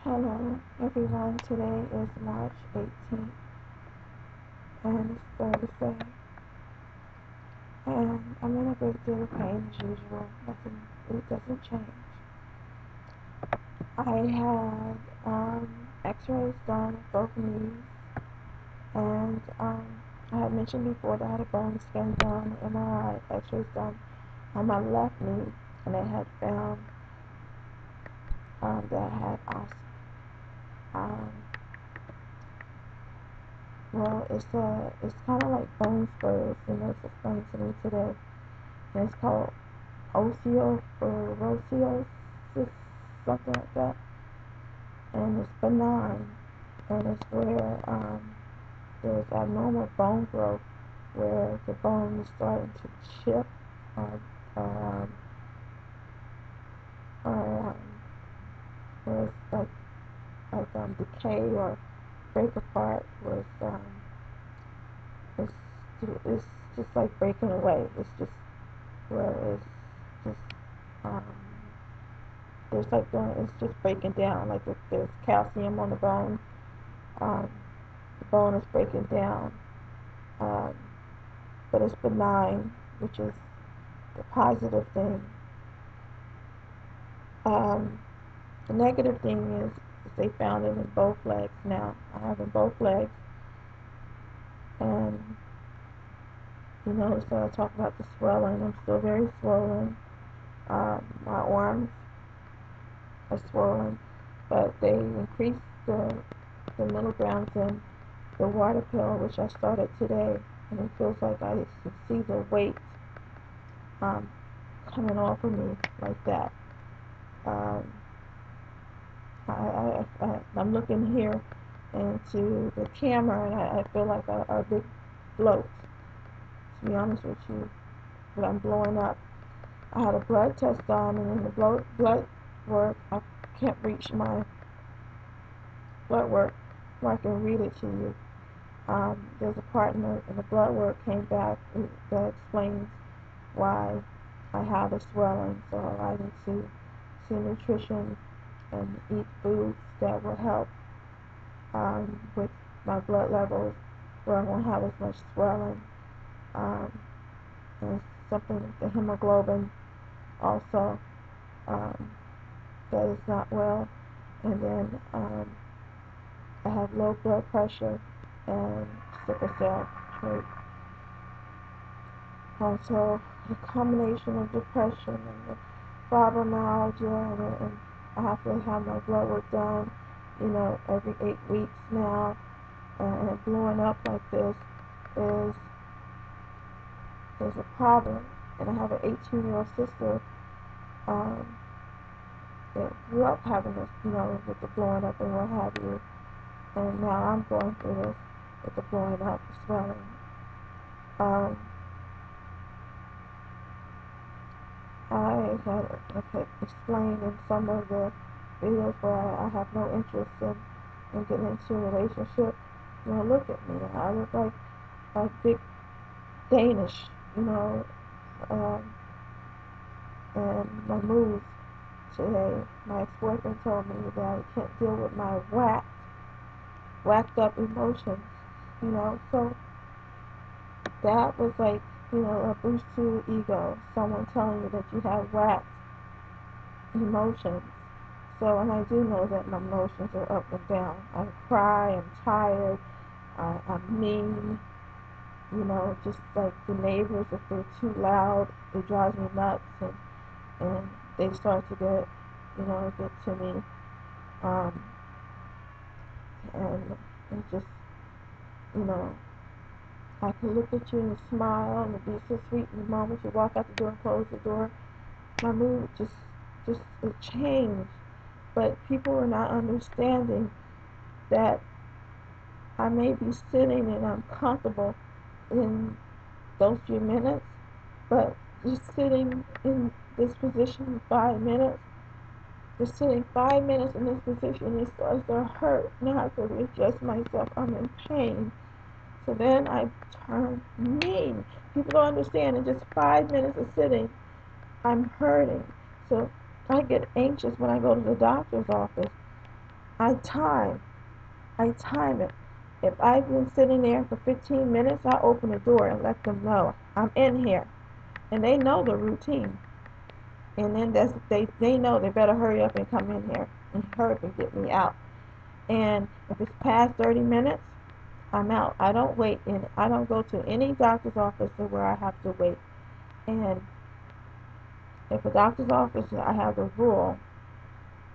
Hello everyone, today is March 18th and it's Thursday and I'm in a great deal of pain as usual. It doesn't change. I had x-rays done of both knees and I had mentioned before that I had a bone scan done, MRI, x-rays done on my left knee, and they had found that I had um, well, it's kind of like bone spurs, it's explained to me today. And it's called osteoporosis, something like that. And it's benign, and it's where there's abnormal bone growth, where the bone is starting to chip or um, or where it's decay or break apart, where it's it's just like breaking away. It's just where it's just um, it's just breaking down. Like if there's calcium on the bone, um, the bone is breaking down. Um, but it's benign, which is the positive thing. Um, the negative thing is they found it in both legs now. I have in both legs, and so I talk about the swelling. I'm still very swollen. My arms are swollen, but they increased the milligrams in the water pill, which I started today, and it feels like I can see the weight um, coming off of me like that. Um, I'm looking here into the camera, and I feel like a big bloat, to be honest with you, but I'm blowing up. I had a blood test done, and in the blood work, I can't reach my blood work where I can read it to you. There's a part in the blood work came back that explains why I have a swelling. So I need to see nutrition and eat foods that will help with my blood levels, where I won't have as much swelling. Um, and something, the hemoglobin also, that is not well. And then I have low blood pressure and sickle cell trait. Also, the combination of depression and the fibromyalgia, and I have to have my blood work done, every 8 weeks now, and blowing up like this is a problem. And I have an 18-year-old sister um, that grew up having this, with the blowing up and what have you, and now I'm going through this with the blowing up, the swelling. I had explained in some of the videos where I have no interest in getting into a relationship. Look at me. I look like a big Danish, um, and my mood today. My ex-boyfriend told me that I can't deal with my whacked up emotions, so that was like, a boost to ego. Someone telling you that you have whacked emotions. So, and I do know that my emotions are up and down. I cry, I'm tired, I'm mean, just like the neighbors, if they're too loud, it drives me nuts, and they start to get to me, um, and it's just, you know, I can look at you and smile and be so sweet in the moment you walk out the door and close the door. My mood just it changed. But people are not understanding that I may be sitting and I'm comfortable in those few minutes, but just sitting in this position 5 minutes, just sitting 5 minutes in this position, it starts to hurt. Now I have to readjust myself. I'm in pain. So then I turn mean. People don't understand. In just 5 minutes of sitting, I'm hurting. So I get anxious when I go to the doctor's office. I time. I time it. If I've been sitting there for 15 minutes, I open the door and let them know I'm in here. And they know the routine. And then they know they better hurry up and come in here and hurry up and get me out. And if it's past 30 minutes, I'm out. I don't wait in. I don't go to any doctor's office where I have to wait. And if a doctor's office, I have the rule,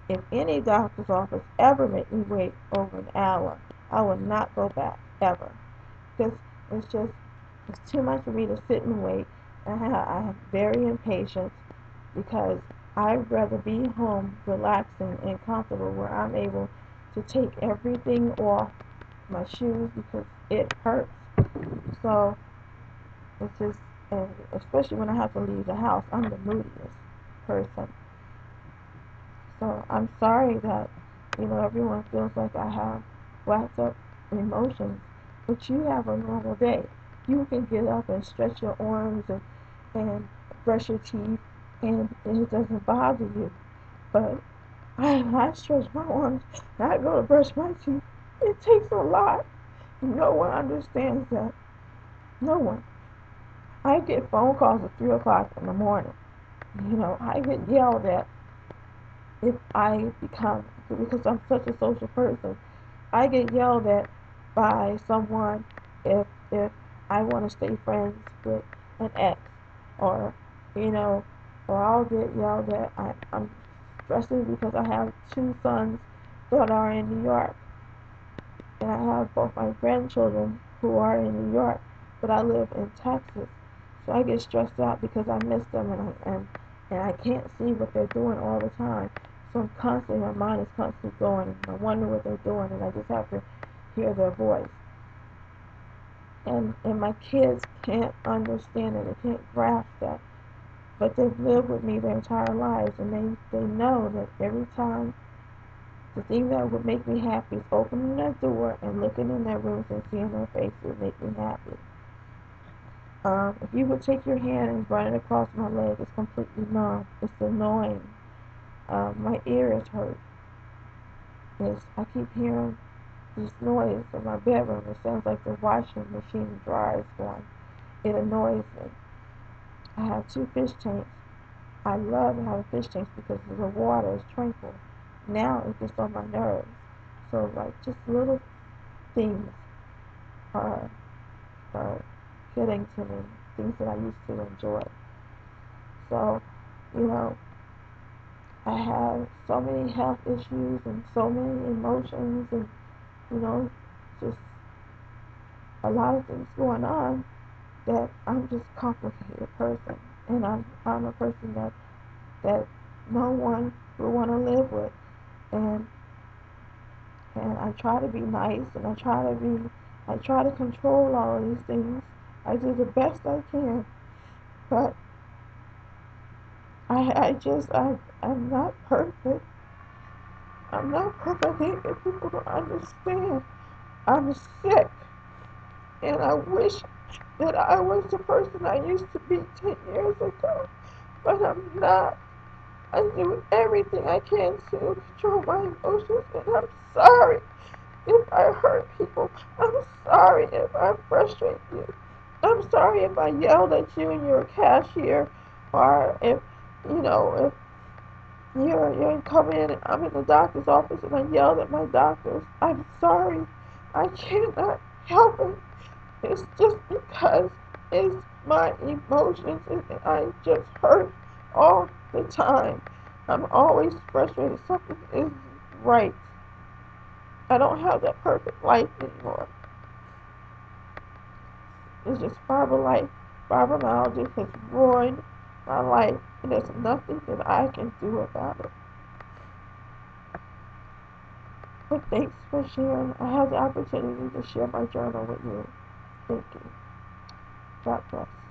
if any doctor's office ever make me wait over an hour, I will not go back ever. Because it's just, it's too much for me to sit and wait. I'm very impatient because I'd rather be home relaxing and comfortable where I'm able to take everything off my shoes because it hurts. So it's just, and especially when I have to leave the house, I'm the moodiest person. So I'm sorry that, everyone feels like I have whacked up emotions, but you have a normal day. You can get up and stretch your arms and brush your teeth, and it doesn't bother you. But I stretch my arms and I go to brush my teeth. It takes a lot. No one understands that. No one. I get phone calls at 3 o'clock in the morning. I get yelled at if I become, because I'm such a social person, I get yelled at by someone if I want to stay friends with an ex, or or I'll get yelled at. I'm stressing because I have two sons that are in New York, and I have both my grandchildren who are in New York, but I live in Texas. So I get stressed out because I miss them, and I can't see what they're doing all the time. So I'm constantly, my mind is constantly going, and I wonder what they're doing, and I just have to hear their voice. And my kids can't understand it, they can't grasp that. But they've lived with me their entire lives, and they know that every time, the thing that would make me happy is opening that door and looking in their rooms and seeing their faces would make me happy. If you would take your hand and run it across my leg, it's completely numb. It's annoying. My ears hurt. I keep hearing this noise in my bedroom. It sounds like the washing machine dryer is going. It annoys me. I have two fish tanks. I love having fish tanks because the water is tranquil. Now it gets on my nerves. So like just little things are are getting to me. Things that I used to enjoy. So, you know, I have so many health issues and so many emotions and, just a lot of things going on that I'm just a complicated person. And I'm a person that no one would want to live with. And I try to be nice, and I try to control all of these things. I do the best I can, but I'm not perfect. I'm not perfect. I think that people don't understand. I'm sick, and I wish that I was the person I used to be 10 years ago, but I'm not. I do everything I can to control my emotions, and I'm sorry if I hurt people. I'm sorry if I frustrate you. I'm sorry if I yelled at you and you're a cashier, or if, if you're coming in and I'm in the doctor's office and I yelled at my doctors. I'm sorry. I cannot help it. It's just because it's my emotions and I just hurt all the time. I'm always frustrated. Something isn't right. I don't have that perfect life anymore. It's just fibromyalgia has ruined my life, and there's nothing that I can do about it. But thanks for sharing. I had the opportunity to share my journal with you. Thank you. God bless.